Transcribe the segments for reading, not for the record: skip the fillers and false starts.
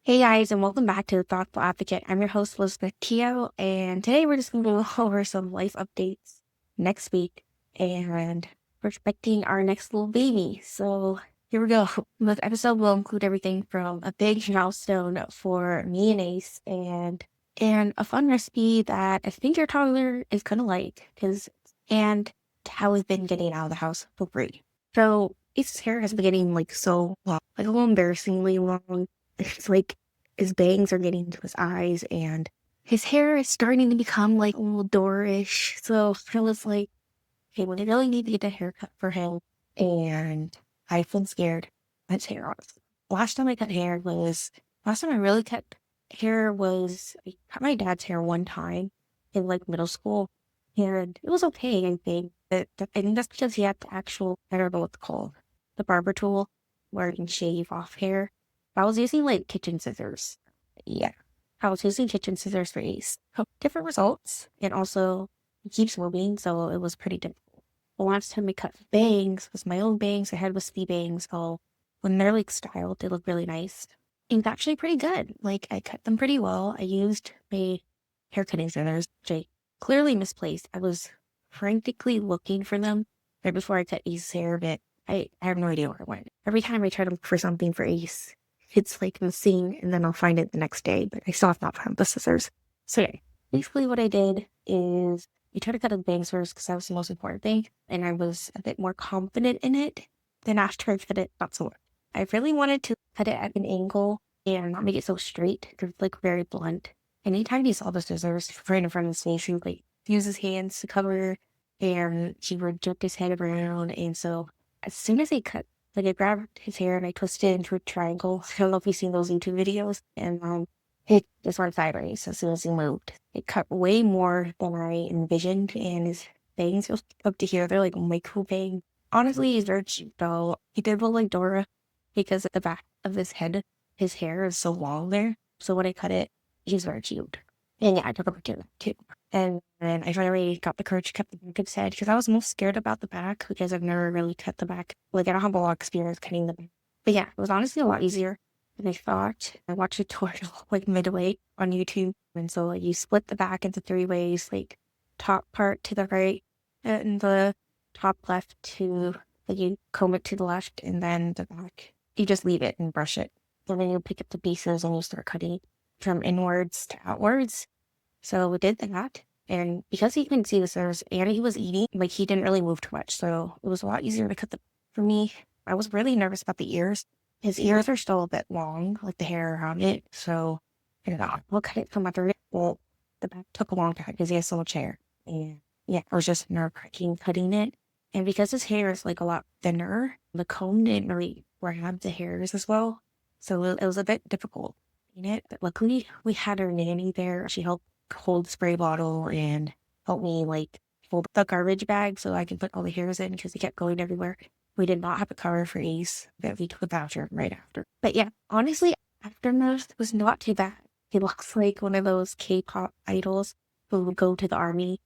Hey guys, and welcome back to the Thoughtful Advocate. I'm your host, Elizabeth Teo, and today we're just going to go over some life updates next week, and we're expecting our next little baby. So here we go. This episode will include everything from a big milestone for me and Ace, and a fun recipe that I think your toddler is gonna like, and how we've been getting out of the house for free. So Ace's hair has been getting so long, like a little embarrassingly long. It's like his bangs are getting to his eyes and his hair is starting to become like a little Dorish. So I was like, hey, we really need to get a haircut for him. And I've been scared of his hair, honestly. Last time I really cut hair was, I cut my dad's hair one time in like middle school. And it was okay, I think. But I think that's because he had the actual, I don't know what it's called, the barber tool where you can shave off hair. I was using like kitchen scissors. Yeah. I was using kitchen scissors for Ace. Different results. And also, it keeps moving, so it was pretty difficult. The last time I cut bangs was my own bangs. I had wispy bangs, so when they're like styled, they look really nice. And it's actually pretty good. Like, I cut them pretty well. I used my hair cutting scissors, which I clearly misplaced. I was frantically looking for them right before I cut Ace's hair, but I have no idea where it went. Every time I try to look for something for Ace, it's like missing, and then I'll find it the next day, but I still have not found the scissors. So yeah, basically what I did is I tried to cut his bangs first because that was the most important thing, and I was a bit more confident in it. Then after I cut it, not so much. I really wanted to cut it at an angle and not make it so straight because it's like very blunt. Anytime he saw the scissors right in front of his face, he would like use his hands to cover, and he would jerk his head around. And so as soon as I cut, like I grabbed his hair and I twisted it into a triangle. I don't know if you've seen those YouTube videos, and it just went sideways as soon as he moved. It cut way more than I envisioned, and his bangs just up to here, they're like micro bangs. Honestly, he's very cute though. He did look like Dora because at the back of his head, his hair is so long there. So when I cut it, he's very cute. And yeah, I took a picture of that too. And then I finally got the courage to cut the back of his head because I was most scared about the back because I've never really cut the back. Like, I don't have a lot of experience cutting the back. But yeah, it was honestly a lot easier than I thought. I watched a tutorial like midway on YouTube. And so like, you split the back into three ways, like top part to the right and the top left to, like, you comb it to the left, and then the back. You just leave it and brush it. And then you pick up the pieces and you start cutting from inwards to outwards. So we did that. And because he couldn't see the scissors and he was eating, like, he didn't really move too much. So it was a lot easier to cut for me. I was really nervous about the ears. His ears are still a bit long, like the hair around it. So I don't know. We'll cut it from under it. Well, the back took a long time because he has so much hair. And yeah, I was just nerve-wracking cutting it. And because his hair is like a lot thinner, the comb didn't really grab the hairs as well. So it was a bit difficult in it. But luckily, we had our nanny there. She helped hold the spray bottle and help me like hold the garbage bag so I could put all the hairs in because they kept going everywhere. We did not have a cover for Ace, but we took a voucher right after. But yeah, honestly, aftermath was not too bad. He looks like one of those K-pop idols who go to the army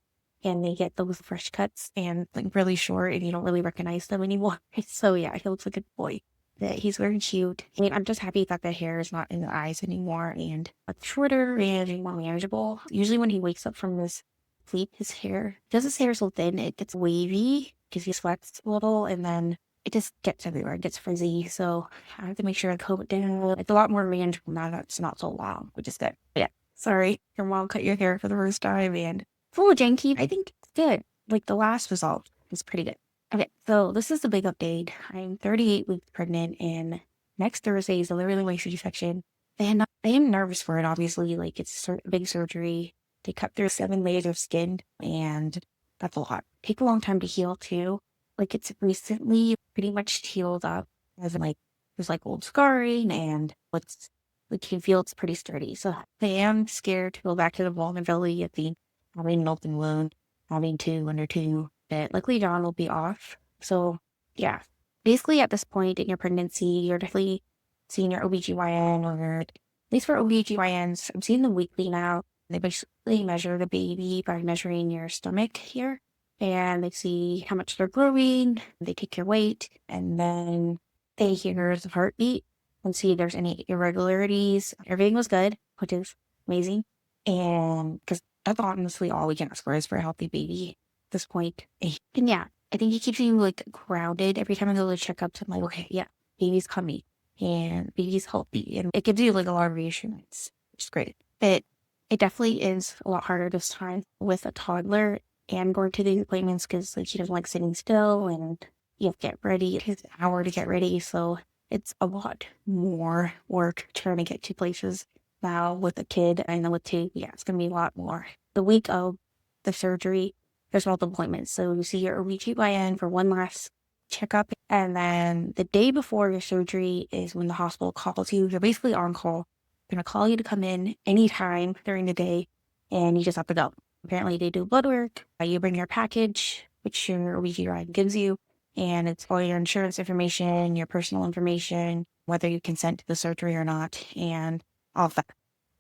and they get those fresh cuts and like really short and you don't really recognize them anymore. So yeah, he looks like a boy. That he's very cute. And I'm just happy that the hair is not in the eyes anymore and it's shorter and more manageable. Usually when he wakes up from his sleep, because his hair is so thin, it gets wavy because he sweats a little and then it just gets everywhere. It gets frizzy. So I have to make sure I comb it down. It's a lot more manageable now that it's not so long, which is good. But yeah, sorry, your mom cut your hair for the first time and it's a little janky. I think it's good. Like the last result was pretty good. Okay, so this is the big update. I'm 38 weeks pregnant, and next Thursday is literally my C-section. And I am nervous for it, obviously. Like, it's a big surgery. They cut through 7 layers of skin, and that's a lot. Take a long time to heal, too. Like, it's recently pretty much healed up, as in, like, there's, like, old scarring, and it's, like, you can feel it's pretty sturdy. So I am scared to go back to the vulnerability of having an open wound, having two under two. But luckily John will be off. So yeah, basically at this point in your pregnancy, you're definitely seeing your OBGYN, or at least for OBGYNs, I'm seeing them weekly now. They basically measure the baby by measuring your stomach here, and they see how much they're growing. They take your weight, and then they hear the heartbeat. and see if there's any irregularities. Everything was good, which is amazing. And because that's honestly all we can ask for is for a healthy baby at this point. And yeah, I think it keeps you like grounded every time I go to checkups. I'm like, okay, yeah, baby's coming and baby's healthy. And it gives you like a lot of reassurance, which is great. But it definitely is a lot harder this time with a toddler and going to the appointments because like she doesn't like sitting still and you have to get ready. It takes an hour to get ready. So it's a lot more work trying to get to places now with a kid. I know with two, yeah, it's going to be a lot more. The week of the surgery, there's multiple appointments. So you see your OB/GYN for one last checkup. And then the day before your surgery is when the hospital calls you. You're basically on call. They're going to call you to come in anytime during the day and you just have to go. Apparently they do blood work. You bring your package, which your OB/GYN gives you. And it's all your insurance information, your personal information, whether you consent to the surgery or not, and all of that.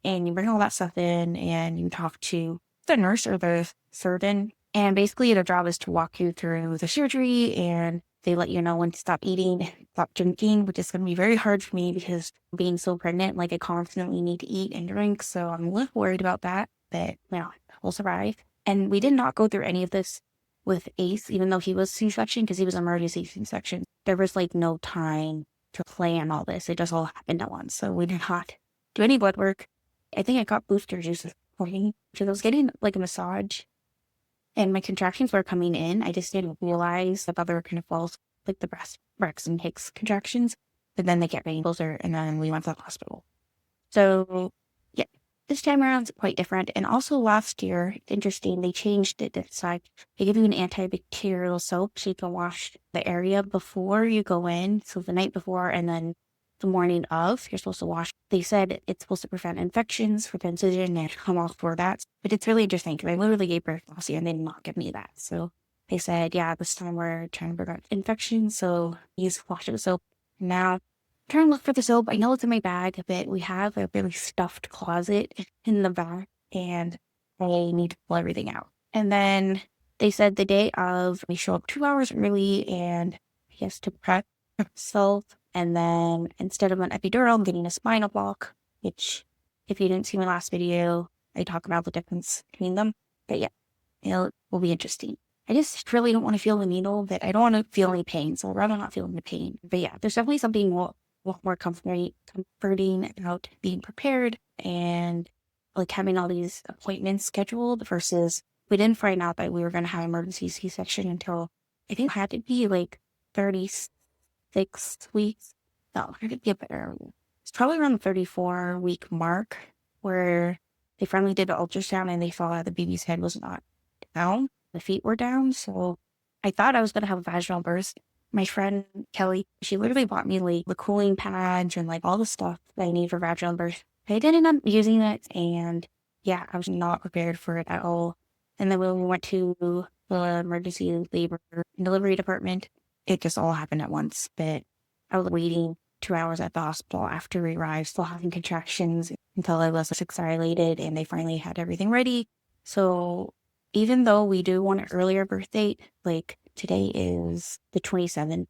And you bring all that stuff in and you talk to the nurse or the surgeon. And basically their job is to walk you through the surgery and they let you know when to stop eating, stop drinking, which is going to be very hard for me because being so pregnant, like I constantly need to eat and drink. So I'm a little worried about that, but we'll survive. And we did not go through any of this with Ace, even though he was C-section, because he was emergency C-section. There was like no time to plan all this. It just all happened at once. So we did not do any blood work. I think I got booster juice this morning because I was getting like a massage and my contractions were coming in. I just didn't realize that they were kind of false, like the Braxton Hicks contractions, but then they kept getting closer and then we went to the hospital. So yeah, this time around it's quite different. And also last year, it's interesting, they changed it this time. They give you an antibacterial soap so you can wash the area before you go in. So the night before and then the morning of, you're supposed to wash. They said it's supposed to prevent infections, prevent incision, and I'm all for that. But it's really interesting because I literally gave birth last year and they did not give me that. So they said, yeah, this time we're trying to prevent infections, so use wash of soap. Now, trying to look for the soap. I know it's in my bag, but we have a really stuffed closet in the back and I need to pull everything out. And then they said the day of, we show up 2 hours early and he has to prep himself. And then instead of an epidural, I'm getting a spinal block, which if you didn't see my last video, I talk about the difference between them. But yeah, it will be interesting. I just really don't want to feel the needle, but I don't want to feel any pain. So I'd rather not feel any pain. But yeah, there's definitely something more comforting about being prepared and like having all these appointments scheduled versus we didn't find out that we were going to have emergency C-section until I think it had to be like 36 weeks. No, it could be a bit earlier. It's probably around the 34-week mark where they finally did an ultrasound and they saw that the baby's head was not down. The feet were down. So I thought I was going to have a vaginal birth. My friend Kelly, she literally bought me like the cooling pads and like all the stuff that I need for vaginal birth. I didn't end up using it and yeah, I was not prepared for it at all. And then when we went to the emergency labor and delivery department, it just all happened at once. But I was waiting 2 hours at the hospital after we arrived, still having contractions until I was excited and they finally had everything ready. So even though we do want an earlier birth date, like today is the 27th,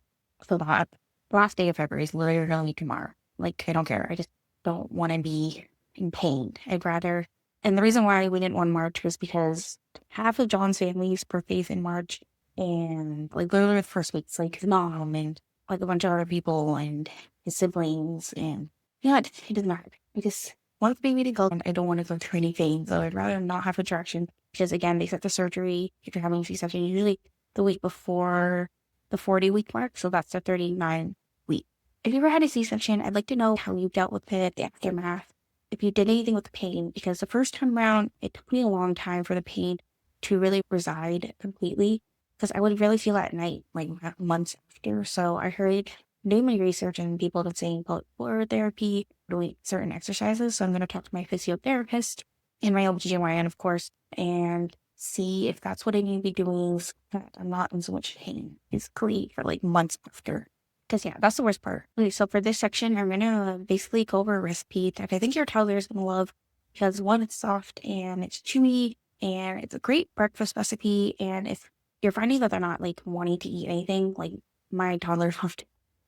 so the last day of February is literally going to be tomorrow. Like, I don't care. I just don't want to be in pain. I'd rather, and the reason why we didn't want March was because half of John's family's birthday's in March, and like literally the first week's like his mom and like a bunch of other people and his siblings, and yeah, it doesn't matter. I just want the baby to go, and I don't want to go through any pain, so I'd rather not have contraction. Because again, they set the surgery, if you're having a C-section, usually the week before the 40-week mark, so that's the 39 week. If you ever had a C-section, I'd like to know how you dealt with it, the aftermath, if you did anything with the pain, because the first time around, it took me a long time for the pain to really reside completely, because I would really feel that at night, like months after. So I heard doing my research and people have been saying about blood therapy, doing certain exercises. So I'm going to talk to my physiotherapist and my OB/GYN, of course, and see if that's what I need to be doing so that I'm not in so much pain physically for like months after. Because yeah, that's the worst part. Okay, so for this section, I'm going to basically go over a recipe that I think your toddler is going to love because one, it's soft and it's chewy and it's a great breakfast recipe. And if you're finding that they're not like wanting to eat anything, like my toddler loved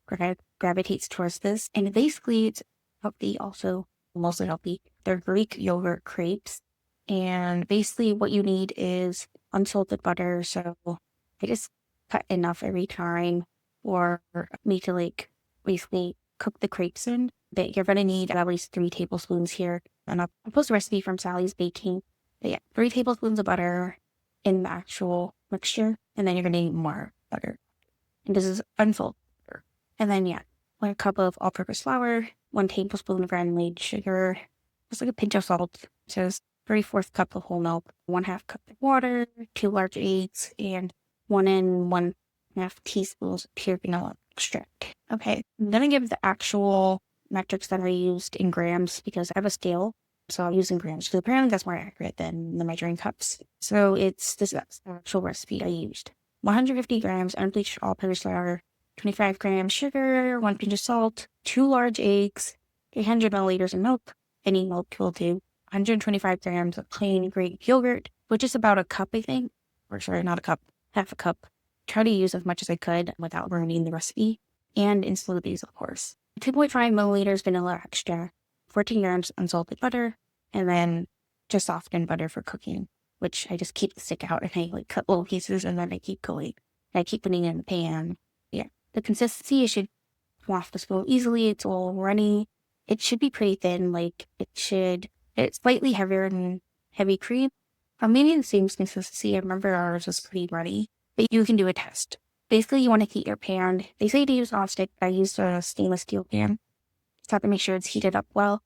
crepe, gravitates towards this. And basically, it's healthy, also mostly healthy. They're Greek yogurt crepes. And basically, what you need is unsalted butter. So I just cut enough every time for me to like basically cook the crepes in. But you're gonna need at least 3 tablespoons here. And I'll post a recipe from Sally's Baking. But yeah, 3 tablespoons of butter in the actual mixture, and then you're gonna need more butter. And this is unsalted butter. And then yeah, 1 cup of all-purpose flour, 1 tablespoon of granulated sugar, just like a pinch of salt. So it's 3/4 cup of whole milk, 1/2 cup of water, 2 large eggs, and 1 1/2 teaspoons of pure vanilla extract. Okay, I'm gonna give the actual metrics that I used in grams because I have a scale, so I'm using grams. So apparently that's more accurate than the measuring cups. So it's this actual recipe I used. 150 grams unbleached all-purpose flour, 25 grams sugar, 1 pinch of salt, 2 large eggs, 800 milliliters of milk, any milk will do, 125 grams of plain Greek yogurt, which is about a cup, I think. Or sorry, not a cup, half a cup. Try to use as much as I could without ruining the recipe. And in smoothies, of course. 2.5 milliliters vanilla extract, 14 grams unsalted butter, and then just softened butter for cooking, which I just keep the stick out and I like cut little pieces and then I keep going. And I keep putting it in the pan. Yeah. The consistency, it should come off the stove easily. It's all runny. It should be pretty thin. Like it's slightly heavier than heavy cream. Maybe the same consistency. I remember ours was pretty runny, but you can do a test. Basically, you want to heat your pan. They say to use nonstick. I used a stainless steel pan. Just have to make sure it's heated up well.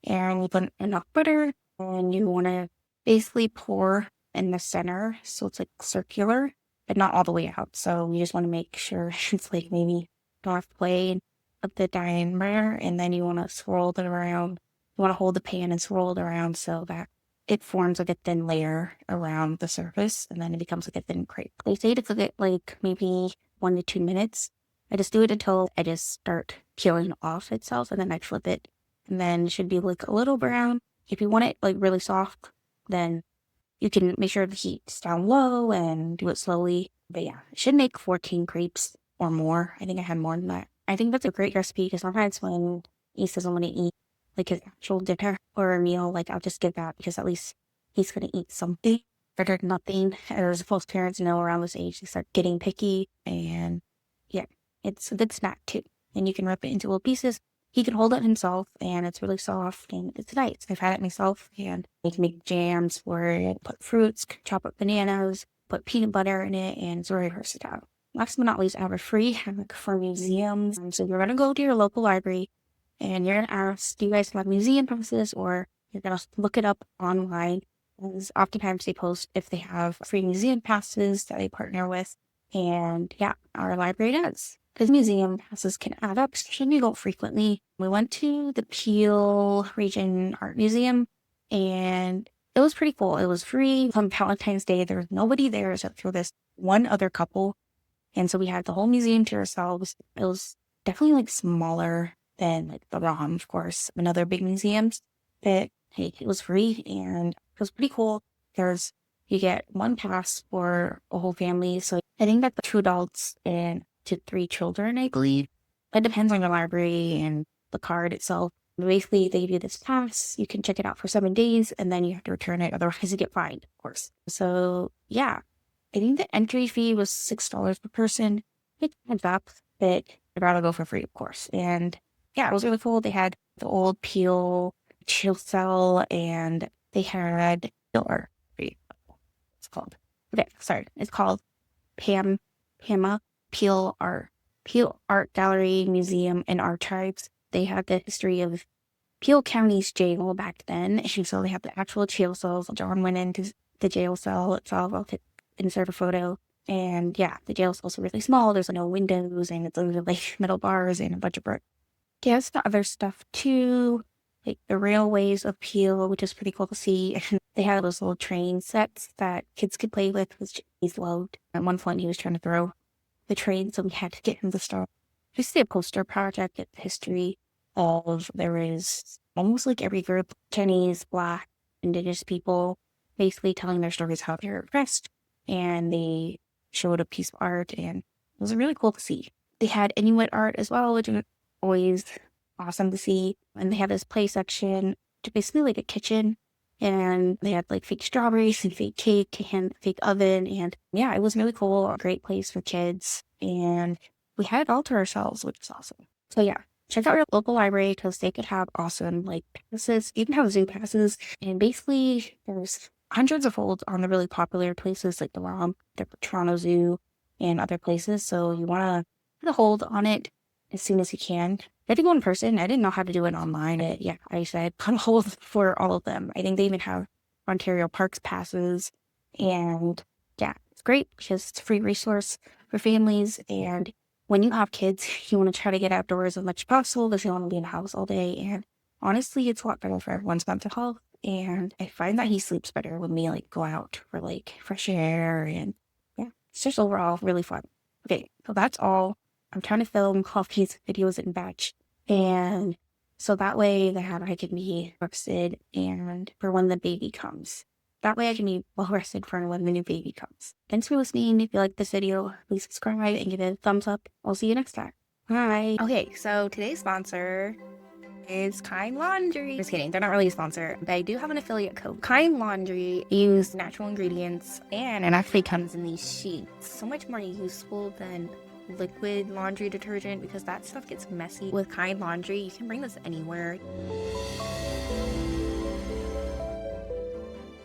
And you put enough butter. And you want to basically pour in the center. So it's like circular, but not all the way out. So you just want to make sure it's like maybe halfway of the diameter. And then you want to swirl it around. You want to hold the pan and swirl it around so that it forms like a thin layer around the surface, and then it becomes like a thin crepe. They say to cook it like maybe 1 to 2 minutes. I just do it until I just start peeling off itself, and then I flip it, and then it should be like a little brown. If you want it like really soft, then you can make sure the heat's down low and do it slowly. But yeah, it should make 14 crepes or more. I think I had more than that. I think that's a great recipe because sometimes when he doesn't want to eat like his actual dinner or a meal, like I'll just give that because at least he's gonna eat something better than nothing. As most parents know, around this age they start getting picky, and yeah, it's a good snack too. And you can rip it into little pieces. He can hold it himself, and it's really soft and it's nice. I've had it myself, and I can make jams for it, put fruits, chop up bananas, put peanut butter in it, and it's very versatile. Last but not least, I have a free hack for museums. So you're gonna go to your local library and you're gonna ask, do you guys have museum passes? Or you're gonna look it up online. Because oftentimes they post if they have free museum passes that they partner with. And yeah, our library does. Because museum passes can add up, especially if you go frequently. We went to the Peel Region Art Museum, and it was pretty cool. It was free. On Valentine's Day, there was nobody there except for this one other couple. And so we had the whole museum to ourselves. It was definitely like smaller than like the ROM, of course, and other big museums. But hey, it was free and it was pretty cool. You get 1 pass for a whole family. So I think that's 2 adults and to 3 children, I believe. It depends on your library and the card itself. Basically, they give you this pass. You can check it out for 7 days and then you have to return it. Otherwise, you get fined, of course. So yeah, I think the entry fee was $6 per person. It adds up, but I'd rather go for free, of course. And yeah, it was really cool. They had the old Peel chill cell, and they had it's called. Okay, sorry. It's called Pama Peel Art Gallery, Museum, and Archives. They had the history of Peel County's jail back then, and so they have the actual jail cells. John went into the jail cell itself. I'll insert a photo. And yeah, the jail's also really small. There's no windows, and it's only like metal bars and a bunch of brick. There's the other stuff too, like the railways of Peel, which is pretty cool to see. And they had those little train sets that kids could play with, which he's loved. At one point, he was trying to throw the train, so we had to get him to stop. Just a poster project at the history of there is almost like every group, Chinese, Black, Indigenous people, basically telling their stories how they're oppressed, and they showed a piece of art, and it was really cool to see. They had Inuit art as well, which always awesome to see. And they had this play section, basically like a kitchen. And they had like fake strawberries and fake cake and fake oven. And yeah, it was really cool. A great place for kids. And we had it all to ourselves, which is awesome. So yeah, check out your local library because they could have awesome like passes, even have Zoom passes. And basically, there's hundreds of holds on the really popular places like the ROM, the Toronto Zoo, and other places. So you want to put a hold on it as soon as you can. I had to go in person. I didn't know how to do it online. Yeah, I said put a hold for all of them. I think they even have Ontario Parks passes. And yeah, it's great because it's a free resource for families. And when you have kids, you want to try to get outdoors as much as possible because you want to be in the house all day. And honestly, it's a lot better for everyone's mental health. And I find that he sleeps better when we like go out for like fresh air. And yeah, it's just overall really fun. Okay, so that's all. I'm trying to film all these videos in batch. And so that way that I can be rested and for when the baby comes. That way I can be well rested for when the new baby comes. Thanks for listening. If you like this video, please subscribe and give it a thumbs up. I'll see you next time. Bye. Okay, so today's sponsor is Kind Laundry. Just kidding, they're not really a sponsor, but I do have an affiliate code. Kind Laundry use natural ingredients and it actually comes in these sheets. So much more useful than liquid laundry detergent because that stuff gets messy. With Kind Laundry, you can bring this anywhere.